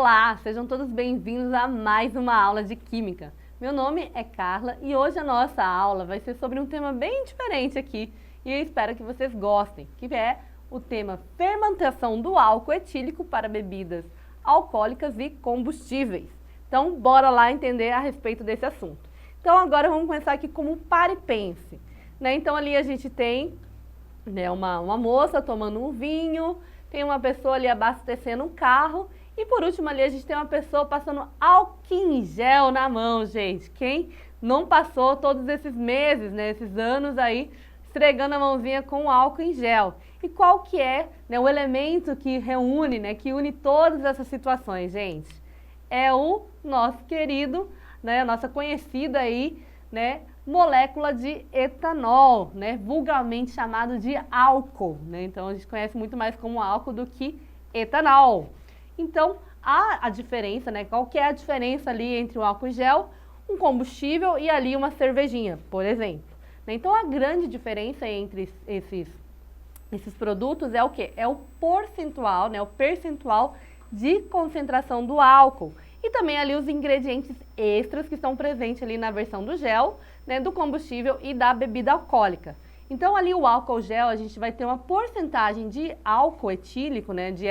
Olá, sejam todos bem-vindos a mais uma aula de Química. Meu nome é Carla e hoje a nossa aula vai ser sobre um tema bem diferente aqui e eu espero que vocês gostem, que é o tema fermentação do álcool etílico para bebidas alcoólicas e combustíveis. Então, bora lá entender a respeito desse assunto. Então, agora vamos começar aqui como um pare e pense, né? Então, ali a gente tem, né, uma moça tomando um vinho, tem uma pessoa ali abastecendo um carro e por último ali a gente tem uma pessoa passando álcool em gel na mão, gente. Quem não passou todos esses meses, né, esses anos aí, esfregando a mãozinha com álcool em gel? E qual que é, né, o elemento que reúne, né, que une todas essas situações, gente? É o nosso querido, né, a nossa conhecida aí, né, molécula de etanol, né, vulgarmente chamado de álcool, né? Então a gente conhece muito mais como álcool do que etanol. Então a diferença, né, qual que é a diferença ali entre o álcool em gel, um combustível e ali uma cervejinha, por exemplo, né? Então a grande diferença entre esses produtos é o que? É o percentual, né, o percentual de concentração do álcool e também ali os ingredientes extras que estão presentes ali na versão do gel, né, do combustível e da bebida alcoólica. Então ali o álcool gel a gente vai ter uma porcentagem de álcool etílico, né, de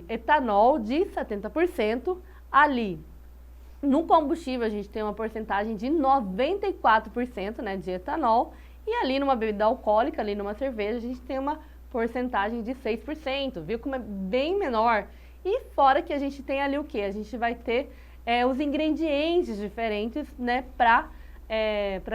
etanol de 70%. Ali no combustível a gente tem uma porcentagem de 94%, né, de etanol. E ali numa bebida alcoólica, ali numa cerveja, a gente tem uma porcentagem de 6%, viu como é bem menor? E fora que a gente tem ali o que? A gente vai ter os ingredientes diferentes, né, para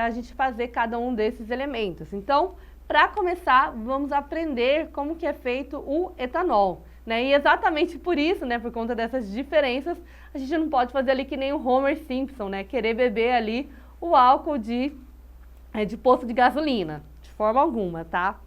a gente fazer cada um desses elementos. Então, para começar, vamos aprender como que é feito o etanol, né? E exatamente por isso, né, por conta dessas diferenças, a gente não pode fazer ali que nem o Homer Simpson, né, querer beber ali o álcool de posto de gasolina, de forma alguma, tá?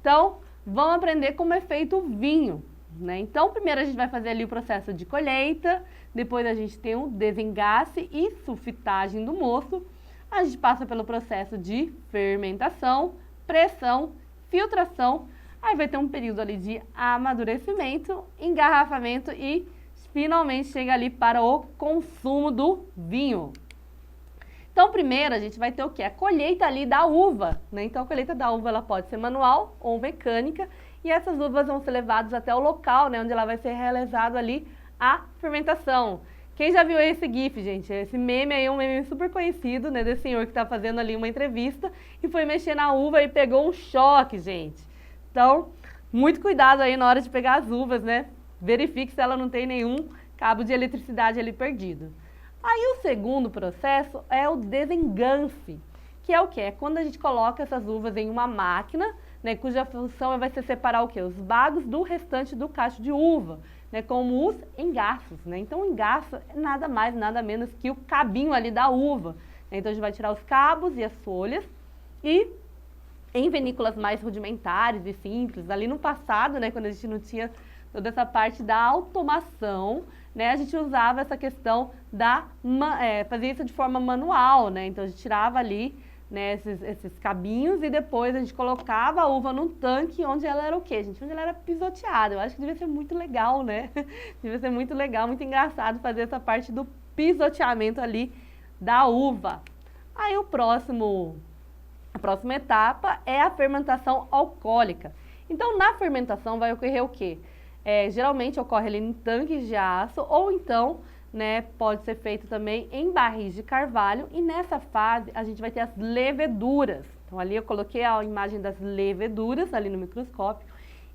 Então, vamos aprender como é feito o vinho, né? Então, primeiro a gente vai fazer ali o processo de colheita, depois a gente tem o desengasse e sulfitagem do mosto, a gente passa pelo processo de fermentação, pressão, filtração, aí vai ter um período ali de amadurecimento, engarrafamento e finalmente chega ali para o consumo do vinho. Então, primeiro a gente vai ter o que? A colheita ali da uva, né? Então, a colheita da uva ela pode ser manual ou mecânica e essas uvas vão ser levadas até o local, né, onde ela vai ser realizado ali a fermentação. Quem já viu esse GIF, gente? Esse meme aí é um meme super conhecido, né, desse senhor que está fazendo ali uma entrevista e foi mexer na uva e pegou um choque, gente. Então, muito cuidado aí na hora de pegar as uvas, né? Verifique se ela não tem nenhum cabo de eletricidade ali perdido. Aí o segundo processo é o desenganse, que é o que? É quando a gente coloca essas uvas em uma máquina, né, cuja função vai ser separar o que? Os bagos do restante do cacho de uva, né, como os engarços, né? Então o engarço é nada mais, nada menos que o cabinho ali da uva, né? Então a gente vai tirar os cabos e as folhas e em vinícolas mais rudimentares e simples, ali no passado, né, quando a gente não tinha toda essa parte da automação, né, a gente usava essa questão fazia isso de forma manual, né, então a gente tirava ali, né, esses cabinhos e depois a gente colocava a uva num tanque onde ela era o quê, gente? Onde ela era pisoteada. Eu acho que devia ser muito legal, né? Devia ser muito legal, muito engraçado fazer essa parte do pisoteamento ali da uva. Aí a próxima etapa é a fermentação alcoólica. Então na fermentação vai ocorrer o quê? Geralmente ocorre ali em tanques de aço ou então, né, pode ser feito também em barris de carvalho e nessa fase a gente vai ter as leveduras. Então ali eu coloquei a imagem das leveduras ali no microscópio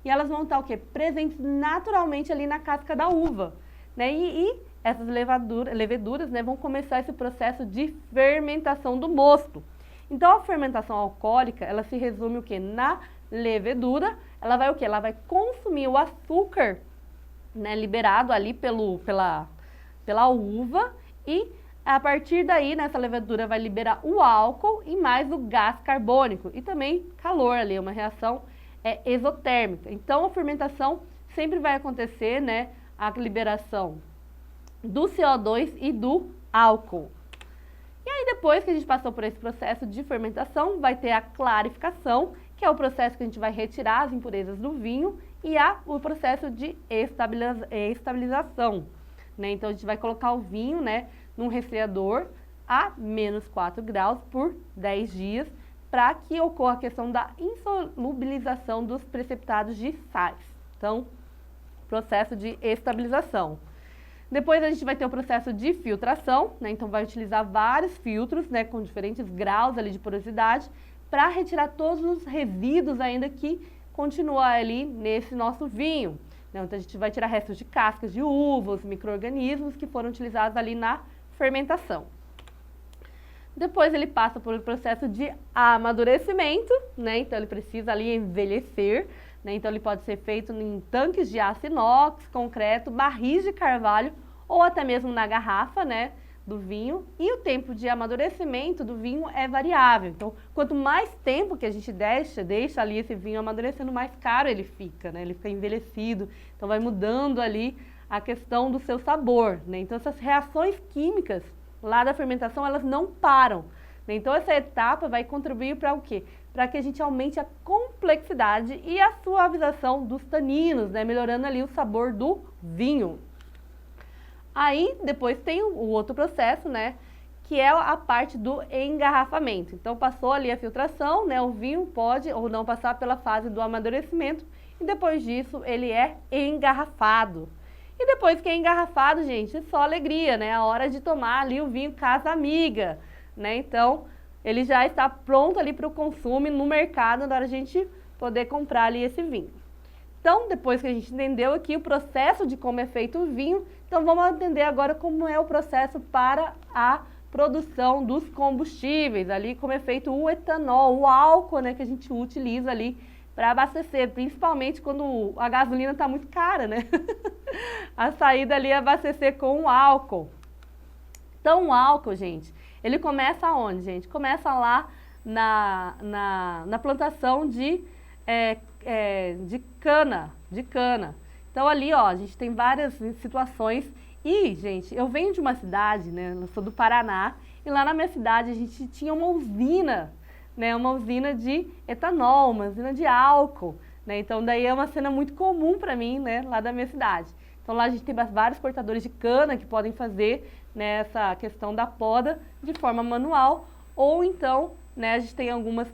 e elas vão estar o quê? Presentes naturalmente ali na casca da uva, né? E essas leveduras, né, vão começar esse processo de fermentação do mosto. Então a fermentação alcoólica, ela se resume o quê? Na levedura, ela vai o quê? Ela vai consumir o açúcar, né, liberado ali pela uva e a partir daí, nessa levedura vai liberar o álcool e mais o gás carbônico e também calor ali, uma reação exotérmica. Então a fermentação sempre vai acontecer, né, a liberação do CO2 e do álcool. E aí depois que a gente passou por esse processo de fermentação, vai ter a clarificação que é o processo que a gente vai retirar as impurezas do vinho, e o processo de estabilização, né? Então a gente vai colocar o vinho, né, num resfriador a menos 4 graus por 10 dias, para que ocorra a questão da insolubilização dos precipitados de sais. Então, processo de estabilização. Depois a gente vai ter o processo de filtração, né? Então vai utilizar vários filtros, né, com diferentes graus ali de porosidade, para retirar todos os resíduos ainda que continuam ali nesse nosso vinho. Então a gente vai tirar restos de cascas de uvas, micro-organismos que foram utilizados ali na fermentação. Depois ele passa por um processo de amadurecimento, né? Então ele precisa ali envelhecer, né? Então ele pode ser feito em tanques de aço inox, concreto, barris de carvalho ou até mesmo na garrafa, né, do vinho. E o tempo de amadurecimento do vinho é variável. Então, quanto mais tempo que a gente deixa ali esse vinho amadurecendo, mais caro ele fica, né? Ele fica envelhecido. Então vai mudando ali a questão do seu sabor, né? Então essas reações químicas lá da fermentação, elas não param, né? Então essa etapa vai contribuir para o quê? Para que a gente aumente a complexidade e a suavização dos taninos, né? Melhorando ali o sabor do vinho. Aí depois tem o outro processo, né, que é a parte do engarrafamento. Então passou ali a filtração, né, o vinho pode ou não passar pela fase do amadurecimento e depois disso ele é engarrafado. E depois que é engarrafado, gente, é só alegria, né? A hora de tomar ali o vinho Casa Amiga, né? Então, ele já está pronto ali para o consumo no mercado, na hora de a gente poder comprar ali esse vinho. Então, depois que a gente entendeu aqui o processo de como é feito o vinho, então vamos entender agora como é o processo para a produção dos combustíveis, ali como é feito o etanol, o álcool, né, que a gente utiliza ali para abastecer, principalmente quando a gasolina está muito cara, né? A saída ali é abastecer com o álcool. Então o álcool, gente, ele começa aonde, gente? Começa lá na plantação de cana. Então ali, ó, a gente tem várias situações. E, gente, eu venho de uma cidade, né? Eu sou do Paraná, e lá na minha cidade a gente tinha uma usina, né, uma usina de etanol, uma usina de álcool, né? Então daí é uma cena muito comum para mim, né, lá da minha cidade. Então lá a gente tem vários cortadores de cana que podem fazer, né, essa questão da poda de forma manual, ou então, né, a gente tem algumas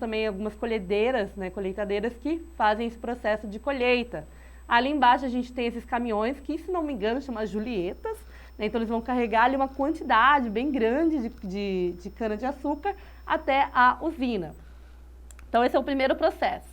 colhedeiras, né, colheitadeiras que fazem esse processo de colheita. Ali embaixo a gente tem esses caminhões que, se não me engano, chamam Julietas, né? Então eles vão carregar ali uma quantidade bem grande de cana-de-açúcar até a usina. Então esse é o primeiro processo.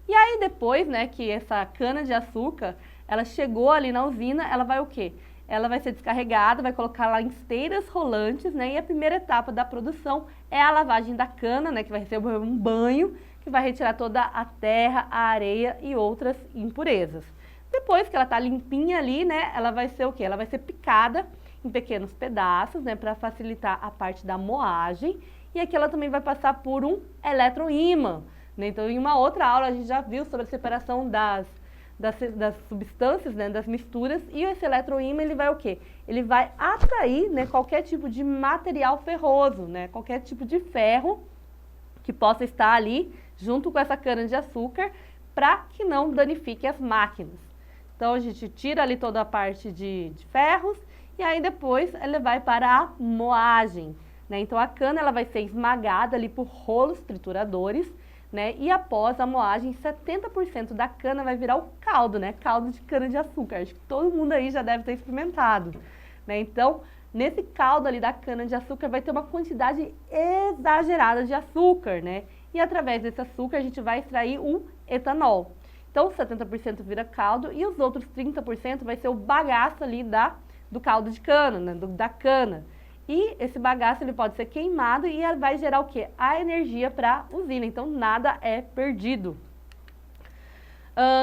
E aí depois, né, que essa cana-de-açúcar, ela chegou ali na usina, ela vai o quê? Ela vai ser descarregada, vai colocar lá em esteiras rolantes, né? E a primeira etapa da produção é a lavagem da cana, né, que vai receber um banho, que vai retirar toda a terra, a areia e outras impurezas. Depois que ela está limpinha ali, né, ela vai ser o quê? Ela vai ser picada em pequenos pedaços, né, para facilitar a parte da moagem. E aqui ela também vai passar por um eletroímã, né? Então, em uma outra aula a gente já viu sobre a separação das substâncias, né, das misturas, e esse eletroímã, ele vai o quê? Ele vai atrair, né, qualquer tipo de material ferroso, né, qualquer tipo de ferro que possa estar ali junto com essa cana-de-açúcar, para que não danifique as máquinas. Então a gente tira ali toda a parte de ferros e aí depois ela vai para a moagem, né? Então a cana ela vai ser esmagada ali por rolos trituradores, né? E após a moagem, 70% da cana vai virar o caldo, né? Caldo de cana-de-açúcar. Acho que todo mundo aí já deve ter experimentado, né? Então, nesse caldo ali da cana-de-açúcar vai ter uma quantidade exagerada de açúcar, né? E através desse açúcar a gente vai extrair o etanol. Então, 70% vira caldo e os outros 30% vai ser o bagaço ali do caldo de cana, né? Da cana. E esse bagaço ele pode ser queimado e vai gerar o quê? A energia para a usina. Então, nada é perdido.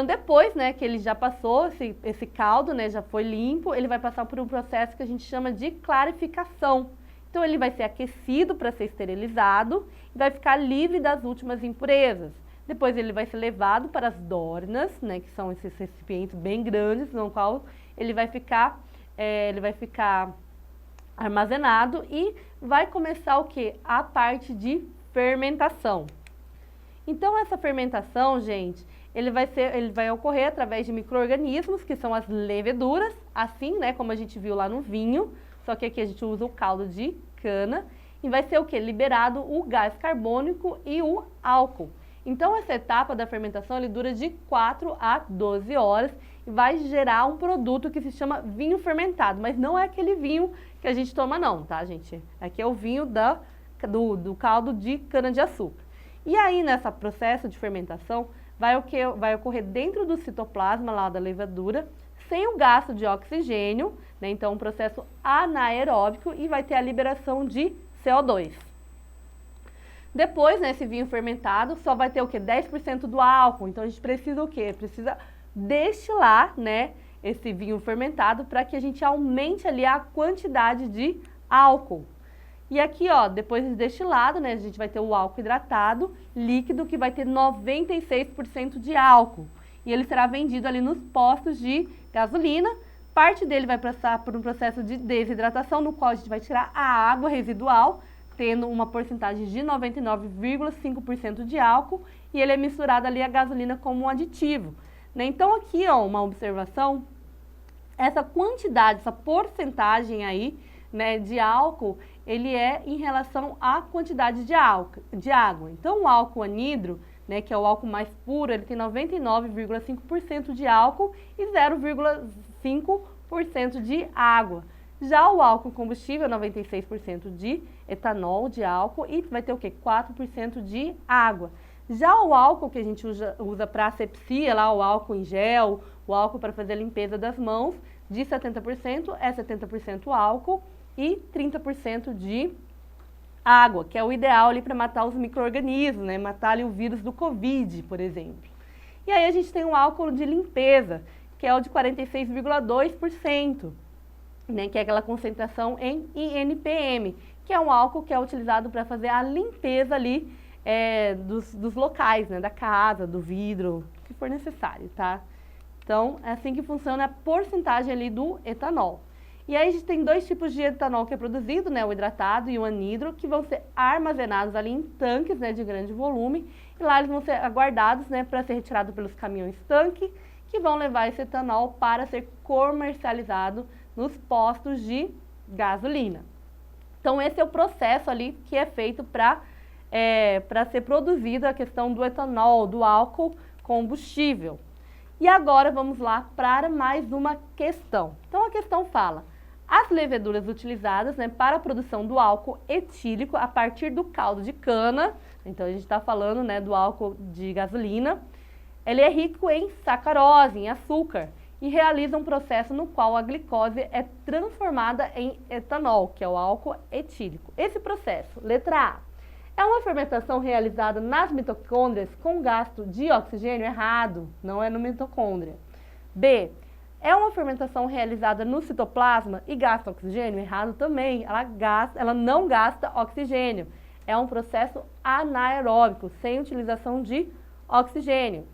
Depois, né, que ele já passou, esse caldo, né, já foi limpo, ele vai passar por um processo que a gente chama de clarificação. Então, ele vai ser aquecido para ser esterilizado e vai ficar livre das últimas impurezas. Depois, ele vai ser levado para as dornas, né, que são esses recipientes bem grandes, no qual ele vai ficar armazenado e vai começar o quê? A parte de fermentação. Então, essa fermentação, gente, ele vai ocorrer através de micro-organismos, que são as leveduras, assim, né, como a gente viu lá no vinho, só que aqui a gente usa o caldo de cana, e vai ser o que? Liberado o gás carbônico e o álcool. Então, essa etapa da fermentação, ele dura de 4 a 12 horas e vai gerar um produto que se chama vinho fermentado, mas não é aquele vinho que a gente toma não, tá, gente? Aqui é o vinho do caldo de cana-de-açúcar. E aí, nesse processo de fermentação, vai ocorrer dentro do citoplasma lá da levedura, sem o gasto de oxigênio, né? Então, um processo anaeróbico e vai ter a liberação de CO2. Depois, nesse vinho fermentado, só vai ter o quê? 10% do álcool. Então, a gente precisa o quê? Precisa destilar, né, esse vinho fermentado para que a gente aumente ali a quantidade de álcool. E aqui, ó, depois de destilado, né, a gente vai ter o álcool hidratado, líquido, que vai ter 96% de álcool. E ele será vendido ali nos postos de gasolina. Parte dele vai passar por um processo de desidratação, no qual a gente vai tirar a água residual, tendo uma porcentagem de 99,5% de álcool, e ele é misturado ali a gasolina como um aditivo, né? Então aqui, ó, uma observação, essa quantidade, essa porcentagem aí, né, de álcool, ele é em relação à quantidade de água. Então o álcool anidro, né, que é o álcool mais puro, ele tem 99,5% de álcool e 0,5% de água. Já o álcool combustível, 96% de etanol, de álcool, e vai ter o quê? 4% de água. Já o álcool que a gente usa para asepsia, lá o álcool em gel, o álcool para fazer a limpeza das mãos, de 70% é 70% álcool e 30% de água, que é o ideal ali para matar os micro-organismos, né? Matar ali o vírus do Covid, por exemplo. E aí a gente tem o álcool de limpeza, que é o de 46,2%. Né, que é aquela concentração em INPM, que é um álcool que é utilizado para fazer a limpeza ali dos locais, né, da casa, do vidro, o que for necessário, tá? Então, é assim que funciona a porcentagem ali do etanol. E aí a gente tem dois tipos de etanol que é produzido, né, o hidratado e o anidro, que vão ser armazenados ali em tanques, né, de grande volume, e lá eles vão ser aguardados, né, para ser retirado pelos caminhões tanque, que vão levar esse etanol para ser comercializado nos postos de gasolina. Então, esse é o processo ali que é feito para ser produzido a questão do etanol, do álcool combustível. E agora vamos lá para mais uma questão. Então, a questão fala, as leveduras utilizadas, né, para a produção do álcool etílico a partir do caldo de cana, então a gente está falando, né, do álcool de gasolina, ele é rico em sacarose, em açúcar, e realiza um processo no qual a glicose é transformada em etanol, que é o álcool etílico. Esse processo, letra A, é uma fermentação realizada nas mitocôndrias com gasto de oxigênio? Errado, não é no mitocôndria. B, é uma fermentação realizada no citoplasma e gasta oxigênio? Errado também, ela não gasta oxigênio. É um processo anaeróbico, sem utilização de oxigênio.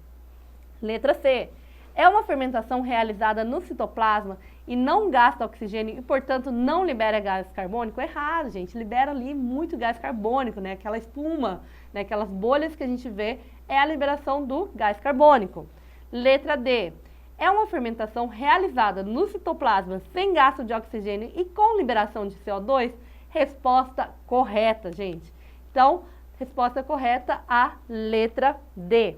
Letra C, é uma fermentação realizada no citoplasma e não gasta oxigênio e, portanto, não libera gás carbônico? Errado, gente. Libera ali muito gás carbônico, né? Aquela espuma, né? Aquelas bolhas que a gente vê é a liberação do gás carbônico. Letra D. É uma fermentação realizada no citoplasma sem gasto de oxigênio e com liberação de CO2? Resposta correta, gente. Então, resposta correta, a letra D.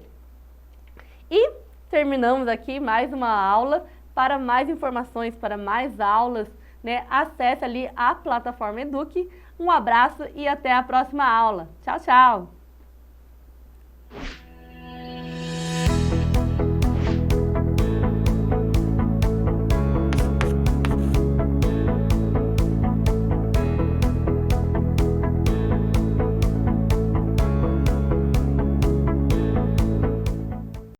E terminamos aqui mais uma aula. Para mais informações, para mais aulas, né, acesse ali a plataforma Eduque. Um abraço e até a próxima aula. Tchau, tchau!